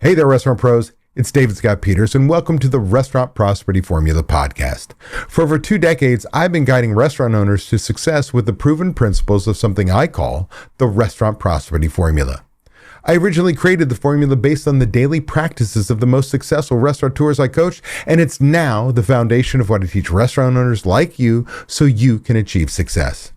Hey there, restaurant pros. It's David Scott Peters, and welcome to the Restaurant Prosperity Formula podcast. For over 2 decades, I've been guiding restaurant owners to success with the proven principles of something I call the Restaurant Prosperity Formula. I originally created the formula based on the daily practices of the most successful restaurateurs I coached, and it's now the foundation of what I teach restaurant owners like you so you can achieve success.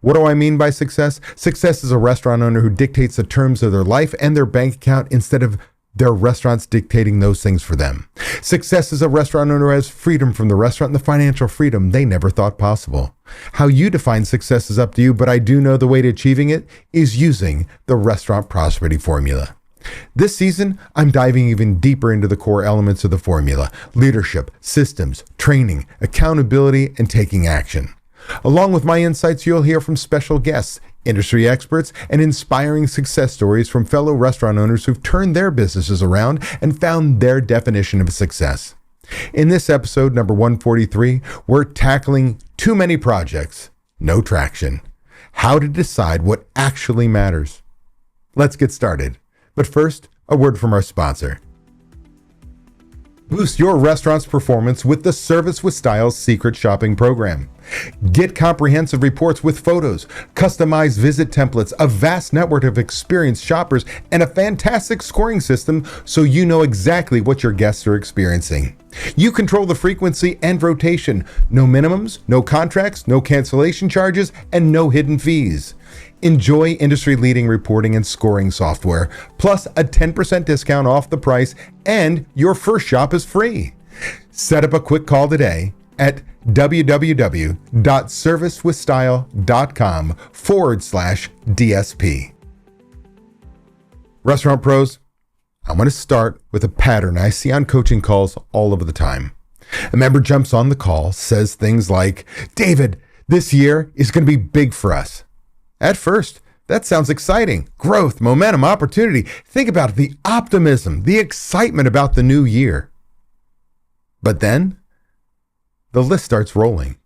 What do I mean by success? Success is a restaurant owner who dictates the terms of their life and their bank account instead of their restaurants dictating those things for them. Success is a restaurant owner who has freedom from the restaurant and the financial freedom they never thought possible. How you define success is up to you, but I do know the way to achieving it is using the Restaurant Prosperity Formula. This season, I'm diving even deeper into the core elements of the formula: leadership, systems, training, accountability, and taking action. Along with my insights, you'll hear from special guests, industry experts, and inspiring success stories from fellow restaurant owners who've turned their businesses around and found their definition of success. In this episode, number 143, we're tackling too many projects, no traction. How to decide what actually matters. Let's get started. But first, a word from our sponsor. Boost your restaurant's performance with the Service with Style's secret shopping program. Get comprehensive reports with photos, customized visit templates, a vast network of experienced shoppers, and a fantastic scoring system so you know exactly what your guests are experiencing. You control the frequency and rotation. No minimums, no contracts, no cancellation charges, and no hidden fees. Enjoy industry-leading reporting and scoring software, plus a 10% discount off the price, and your first shop is free. Set up a quick call today at www.servicewithstyle.com/DSP. Restaurant pros, I want to start with a pattern I see on coaching calls all over the time. A member jumps on the call, says things like, "David, this year is going to be big for us." At first, that sounds exciting. Growth, momentum, opportunity. Think about it, the optimism, the excitement about the new year. But then, the list starts rolling.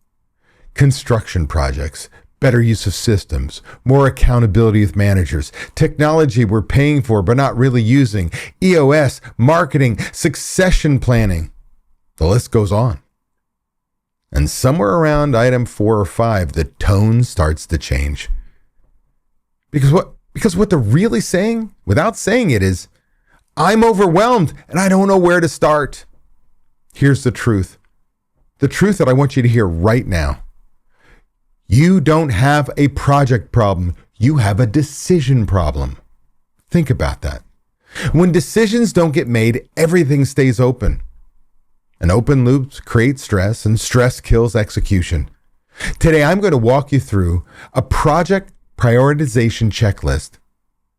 Construction projects, better use of systems, more accountability with managers, technology we're paying for but not really using, EOS, marketing, succession planning. The list goes on. And somewhere around item 4 or 5, the tone starts to change. Because what they're really saying, without saying it, is, "I'm overwhelmed and I don't know where to start." Here's the truth. The truth that I want you to hear right now. You don't have a project problem. You have a decision problem. Think about that. When decisions don't get made, everything stays open. And open loops create stress, and stress kills execution. Today, I'm going to walk you through a project prioritization checklist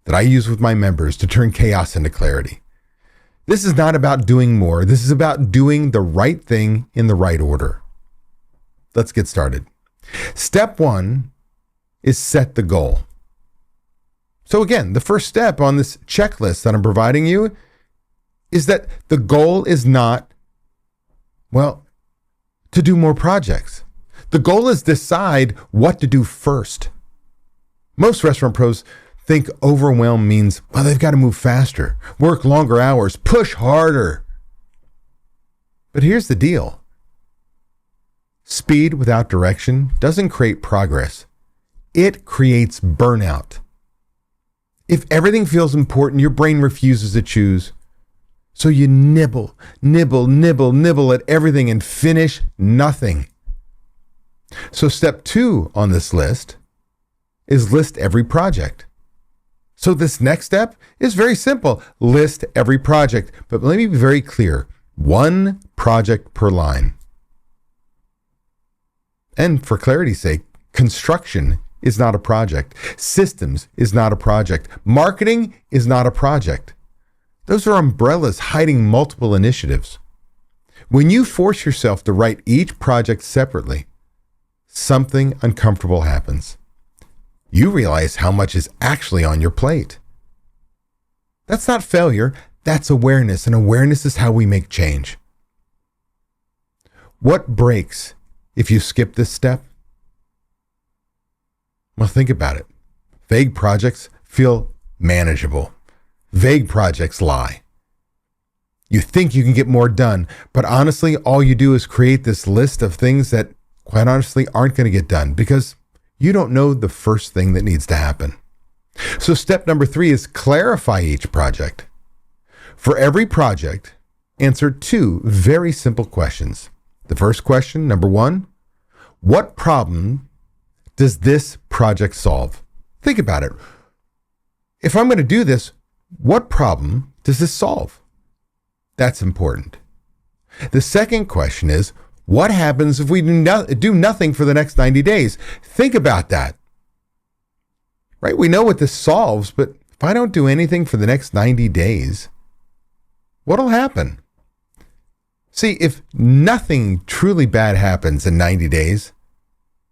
that I use with my members to turn chaos into clarity. This is not about doing more. This is about doing the right thing in the right order. Let's get started. Step 1 is set the goal. So again, the first step on this checklist that I'm providing you is that the goal is not, to do more projects. The goal is decide what to do first. Most restaurant pros think overwhelm means, they've got to move faster, work longer hours, push harder. But here's the deal. Speed without direction doesn't create progress. It creates burnout. If everything feels important, your brain refuses to choose. So you nibble at everything and finish nothing. So step 2 on this list is list every project. So this next step is very simple. List every project. But let me be very clear. 1 project per line. And for clarity's sake, construction is not a project. Systems is not a project. Marketing is not a project. Those are umbrellas hiding multiple initiatives. When you force yourself to write each project separately, something uncomfortable happens. You realize how much is actually on your plate. That's not failure, that's awareness, and awareness is how we make change. What breaks if you skip this step? Well, think about it. Vague projects feel manageable. Vague projects lie. You think you can get more done, but honestly, all you do is create this list of things that quite honestly aren't going to get done because you don't know the first thing that needs to happen. So step number 3 is clarify each project. For every project, answer 2 very simple questions. The first question, number 1, what problem does this project solve? Think about it. If I'm going to do this, what problem does this solve? That's important. The second question is, what happens if we do nothing for the next 90 days? Think about that. Right? We know what this solves, but if I don't do anything for the next 90 days, what'll happen? See, if nothing truly bad happens in 90 days,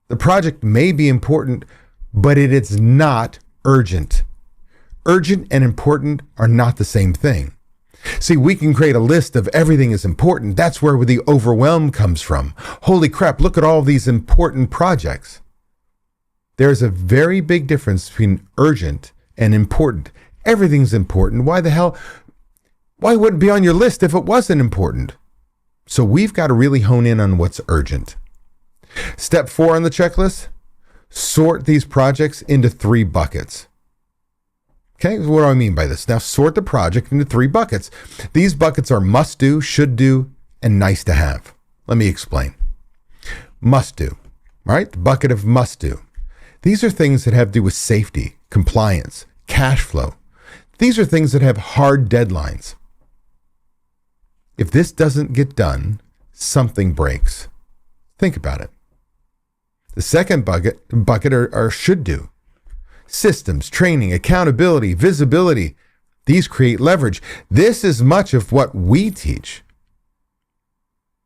the project may be important, but it is not urgent. Urgent and important are not the same thing. See, we can create a list of everything is important. That's where the overwhelm comes from. Holy crap, look at all these important projects. There's a very big difference between urgent and important. Everything's important. Why would it be on your list if it wasn't important? So we've got to really hone in on what's urgent. Step 4 on the checklist, sort these projects into 3 buckets. Okay, what do I mean by this? Now sort the project into 3 buckets. These buckets are must do, should do, and nice to have. Let me explain. Must do, right? The bucket of must do. These are things that have to do with safety, compliance, cash flow. These are things that have hard deadlines. If this doesn't get done, something breaks. Think about it. The second bucket are should do. Systems, training, accountability, visibility. These create leverage. This is much of what we teach.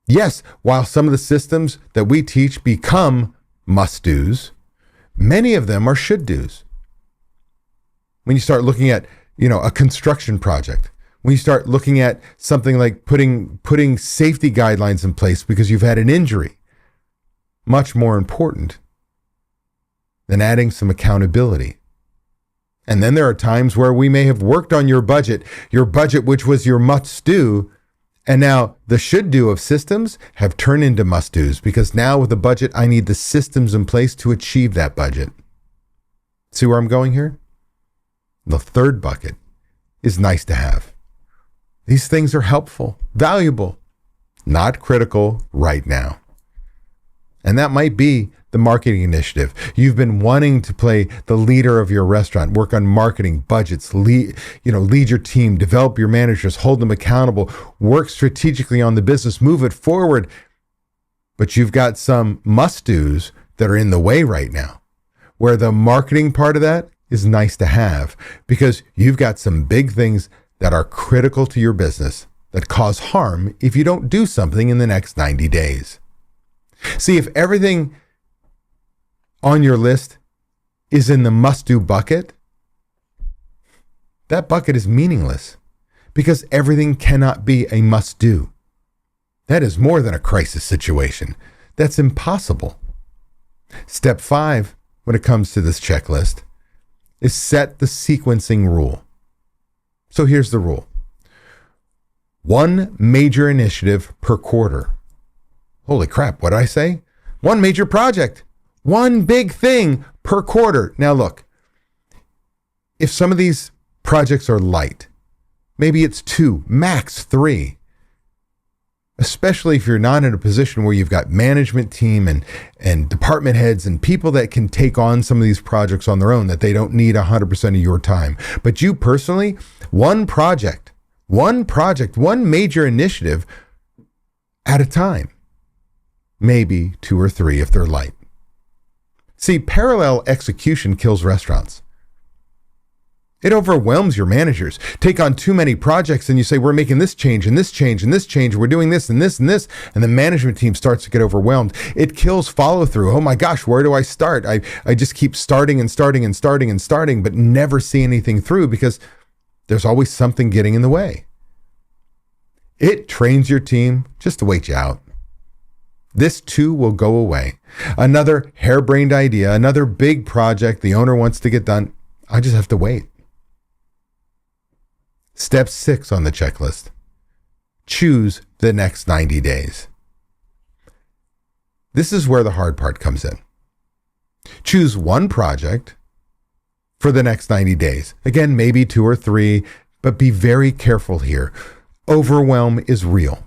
Yes, while some of the systems that we teach become must-dos, many of them are should-dos. When you start looking at, a construction project, when you start looking at something like putting safety guidelines in place because you've had an injury, much more important than adding some accountability. And then there are times where we may have worked on your budget which was your must-do, and now the should-do of systems have turned into must-dos because now with the budget, I need the systems in place to achieve that budget. See where I'm going here? The third bucket is nice to have. These things are helpful, valuable, not critical right now. And that might be the marketing initiative. You've been wanting to play the leader of your restaurant, work on marketing, budgets, lead your team, develop your managers, hold them accountable, work strategically on the business, move it forward. But you've got some must-dos that are in the way right now, where the marketing part of that is nice to have because you've got some big things that are critical to your business that cause harm if you don't do something in the next 90 days. See, if everything on your list is in the must-do bucket, that bucket is meaningless because everything cannot be a must-do. That is more than a crisis situation. That's impossible. Step 5, when it comes to this checklist, is set the sequencing rule. So here's the rule. 1 major initiative per quarter. Holy crap, what did I say? 1 major project. 1 big thing per quarter. Now look, if some of these projects are light, maybe it's 2, max 3. Especially if you're not in a position where you've got management team and department heads and people that can take on some of these projects on their own, that they don't need 100% of your time. But you personally, 1 project, 1 major initiative at a time. Maybe 2 or 3 if they're light. See, parallel execution kills restaurants. It overwhelms your managers. Take on too many projects and you say, we're making this change and this change and this change. We're doing this and this and this. And the management team starts to get overwhelmed. It kills follow through. Oh my gosh, where do I start? I just keep starting, but never see anything through because there's always something getting in the way. It trains your team just to wait you out. This too will go away. Another harebrained idea, another big project the owner wants to get done. I just have to wait. Step 6 on the checklist. choose the next 90 days. This is where the hard part comes in. Choose one project for the next 90 days. Again, maybe 2 or 3, but be very careful here. Overwhelm is real.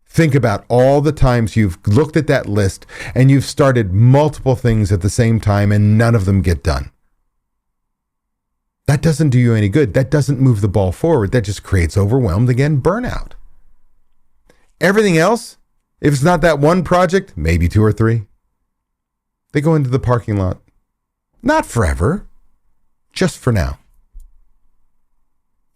Think about all the times you've looked at that list and you've started multiple things at the same time and none of them get done. That doesn't do you any good. That doesn't move the ball forward. That just creates overwhelmed, again, burnout. Everything else, if it's not that one project, maybe 2 or 3, they go into the parking lot. Not forever, just for now.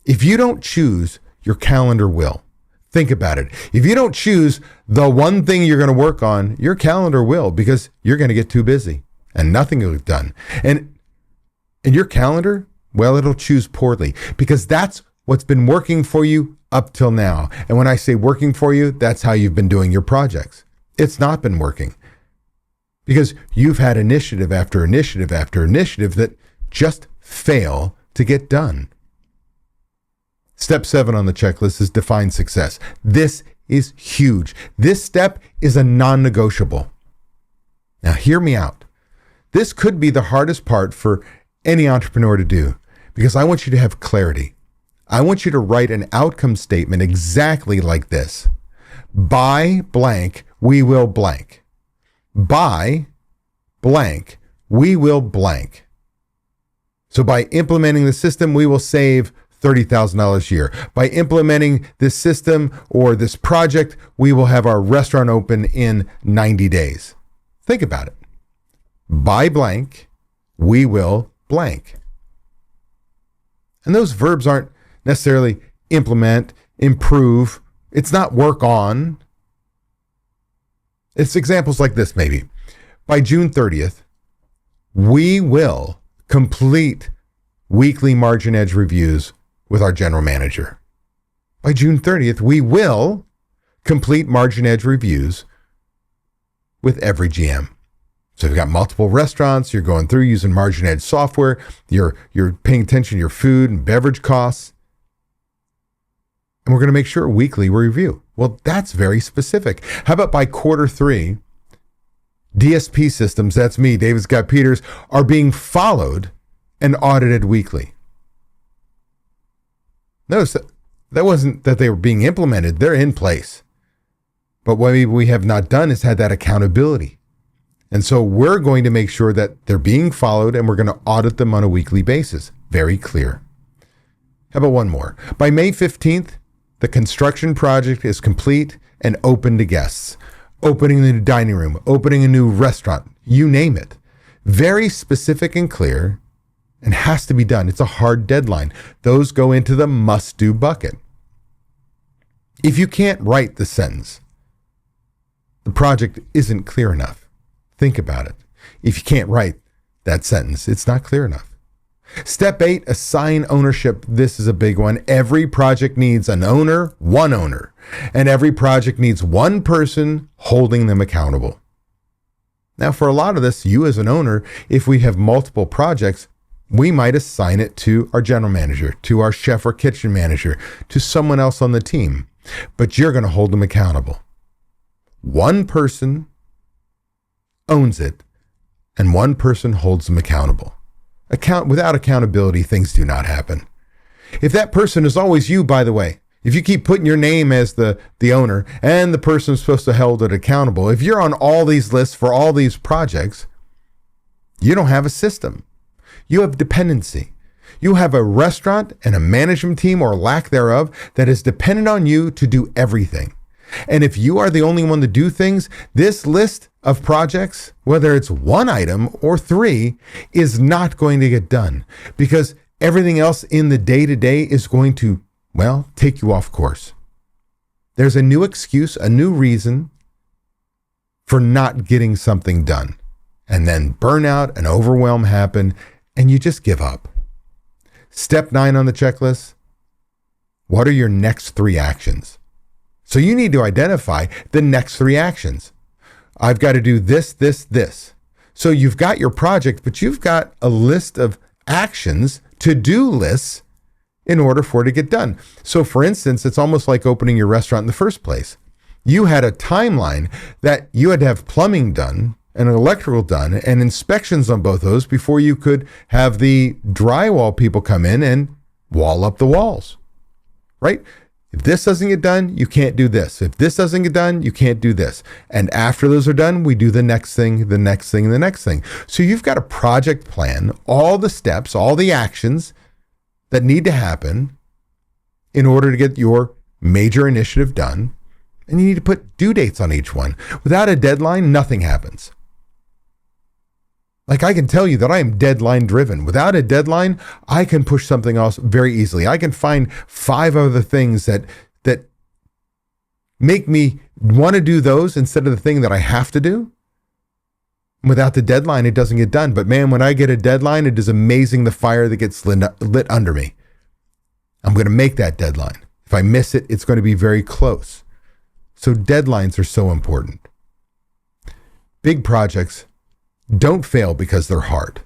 If you don't choose, your calendar will. Think about it. If you don't choose the one thing you're going to work on, your calendar will, because you're going to get too busy and nothing will get done. And your calendar, well, it'll choose poorly because that's what's been working for you up till now. And when I say working for you, that's how you've been doing your projects. It's not been working because you've had initiative after initiative after initiative that just fail to get done. Step 7 on the checklist is define success. This is huge. This step is a non-negotiable. Now, hear me out. This could be the hardest part for any entrepreneur to do because I want you to have clarity. I want you to write an outcome statement exactly like this. By blank, we will blank. By blank, we will blank. So by implementing the system, we will save $30,000 a year. By implementing this system or this project, we will have our restaurant open in 90 days. Think about it. By blank, we will blank. And those verbs aren't necessarily implement, improve. It's not work on. It's examples like this maybe. By June 30th, we will complete weekly margin edge reviews with our general manager. By June 30th, we will complete margin edge reviews with every GM. So if you've got multiple restaurants, you're going through using margin edge software, you're paying attention to your food and beverage costs, and we're going to make sure weekly we review. Well, that's very specific. How about by quarter 3, DSP systems, that's me, David Scott Peters, are being followed and audited weekly. Notice that wasn't that they were being implemented. They're in place. But what we have not done is had that accountability. And so we're going to make sure that they're being followed and we're going to audit them on a weekly basis. Very clear. How about one more? By May 15th, the construction project is complete and open to guests. Opening the new dining room, opening a new restaurant, you name it. Very specific and clear. And has to be done. It's a hard deadline. Those go into the must-do bucket. If you can't write the sentence, the project isn't clear enough. Think about it. If you can't write that sentence, it's not clear enough. Step 8, assign ownership. This is a big one. Every project needs an owner, one owner, and every project needs one person holding them accountable. Now, for a lot of this, you as an owner, if we have multiple projects, we might assign it to our general manager, to our chef or kitchen manager, to someone else on the team, but you're going to hold them accountable. One person owns it, and one person holds them accountable. Without accountability, things do not happen. If that person is always you, by the way, if you keep putting your name as the owner and the person supposed to hold it accountable, if you're on all these lists for all these projects, you don't have a system. You have dependency. You have a restaurant and a management team or lack thereof that is dependent on you to do everything. And if you are the only one to do things, this list of projects, whether it's one item or 3, is not going to get done because everything else in the day-to-day is going to, well, take you off course. There's a new excuse, a new reason for not getting something done. And then burnout and overwhelm happen. And you just give up. Step 9 on the checklist. What are your next 3 actions? So you need to identify the next 3 actions. I've got to do this, this, this. So you've got your project, but you've got a list of actions, to-do lists in order for it to get done. So for instance, it's almost like opening your restaurant in the first place. You had a timeline that you had to have plumbing done and electrical done and inspections on both those before you could have the drywall people come in and wall up the walls, right? If this doesn't get done, you can't do this. If this doesn't get done, you can't do this. And after those are done, we do the next thing, the next thing, the next thing. So you've got a project plan, all the steps, all the actions that need to happen in order to get your major initiative done. And you need to put due dates on each one. Without a deadline, nothing happens. Like I can tell you that I am deadline driven. Without a deadline, I can push something else very easily. I can find 5 other things that make me want to do those instead of the thing that I have to do. Without the deadline, it doesn't get done. But man, when I get a deadline, it is amazing the fire that gets lit under me. I'm going to make that deadline. If I miss it, it's going to be very close. So deadlines are so important. Big projects don't fail because they're hard.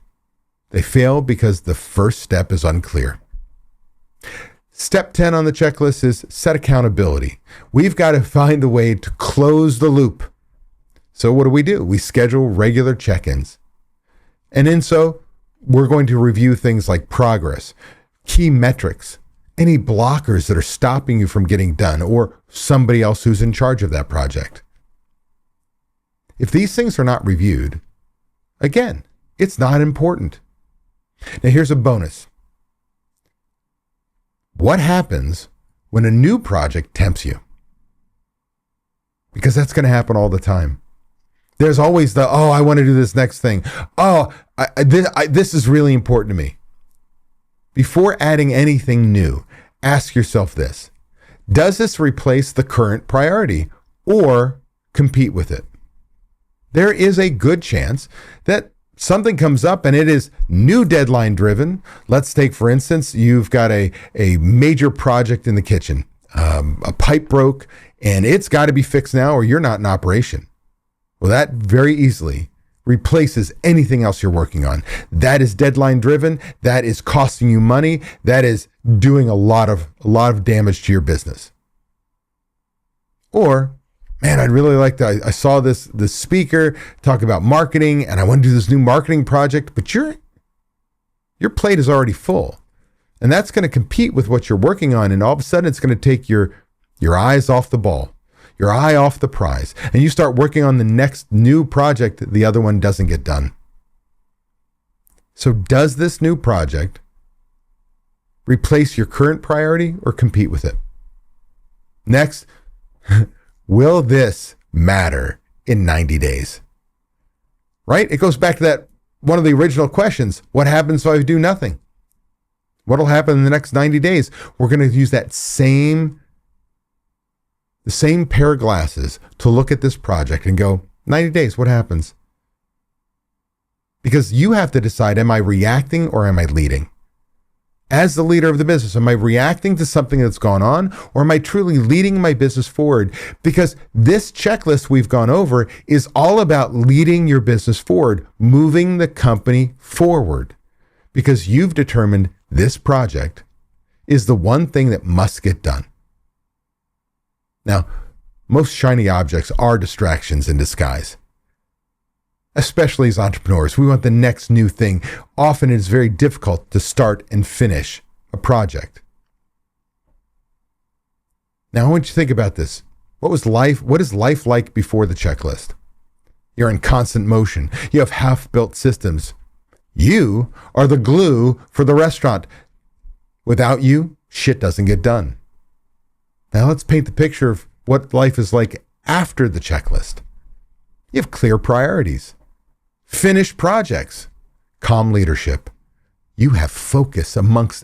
They fail because the first step is unclear. Step 10 on the checklist is set accountability. We've got to find a way to close the loop. So what do? We schedule regular check-ins. And in so, we're going to review things like progress, key metrics, any blockers that are stopping you from getting done, or somebody else who's in charge of that project. If these things are not reviewed, again, it's not important. Now here's a bonus. What happens when a new project tempts you? Because that's going to happen all the time. There's always I want to do this next thing. This is really important to me. Before adding anything new, ask yourself this. Does this replace the current priority or compete with it? There is a good chance that something comes up and it is new deadline driven. Let's take, for instance, you've got a major project in the kitchen. A pipe broke and it's got to be fixed now or you're not in operation. Well, that very easily replaces anything else you're working on. That is deadline driven. That is costing you money. That is doing a lot of damage to your business. Or, man, I'd really like to, I saw this speaker talk about marketing and I want to do this new marketing project, but your plate is already full. And that's going to compete with what you're working on. And all of a sudden it's going to take your eyes off the ball, your eye off the prize. And you start working on the next new project that the other one doesn't get done. So does this new project replace your current priority or compete with it? Next, will this matter in 90 days? Right? It goes back to that one of the original questions. What happens if I do nothing? What'll happen in the next 90 days? We're going to use the same pair of glasses to look at this project and go, 90 days, what happens? Because you have to decide, am I reacting or am I leading? As the leader of the business, am I reacting to something that's gone on or am I truly leading my business forward? Because this checklist we've gone over is all about leading your business forward, moving the company forward. Because you've determined this project is the one thing that must get done. Now, most shiny objects are distractions in disguise. Especially as entrepreneurs, we want the next new thing. Often it's very difficult to start and finish a project. Now, I want you to think about this. What is life like before the checklist? You're in constant motion. You have half-built systems. You are the glue for the restaurant. Without you, shit doesn't get done. Now let's paint the picture of what life is like after the checklist. You have clear priorities, finished projects, calm leadership. You have focus amongst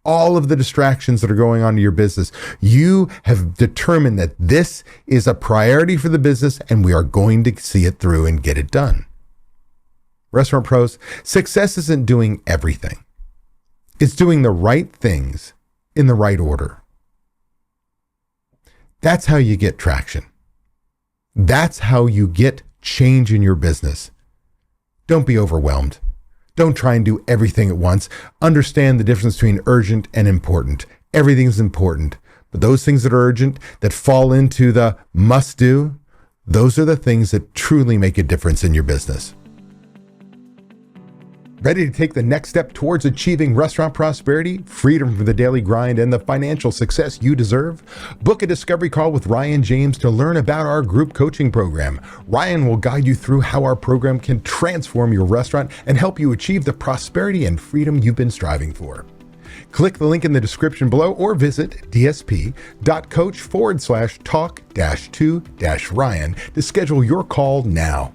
all of the distractions that are going on in your business. You have determined that this is a priority for the business and we are going to see it through and get it done. Restaurant pros, success isn't doing everything. It's doing the right things in the right order. That's how you get traction. That's how you get change in your business. Don't be overwhelmed. Don't try and do everything at once. Understand the difference between urgent and important. Everything's important, but those things that are urgent, that fall into the must do, those are the things that truly make a difference in your business. Ready to take the next step towards achieving restaurant prosperity, freedom from the daily grind, and the financial success you deserve? Book a discovery call with Ryan James to learn about our group coaching program. Ryan will guide you through how our program can transform your restaurant and help you achieve the prosperity and freedom you've been striving for. Click the link in the description below or visit dsp.coach/talk-to-Ryan to schedule your call now.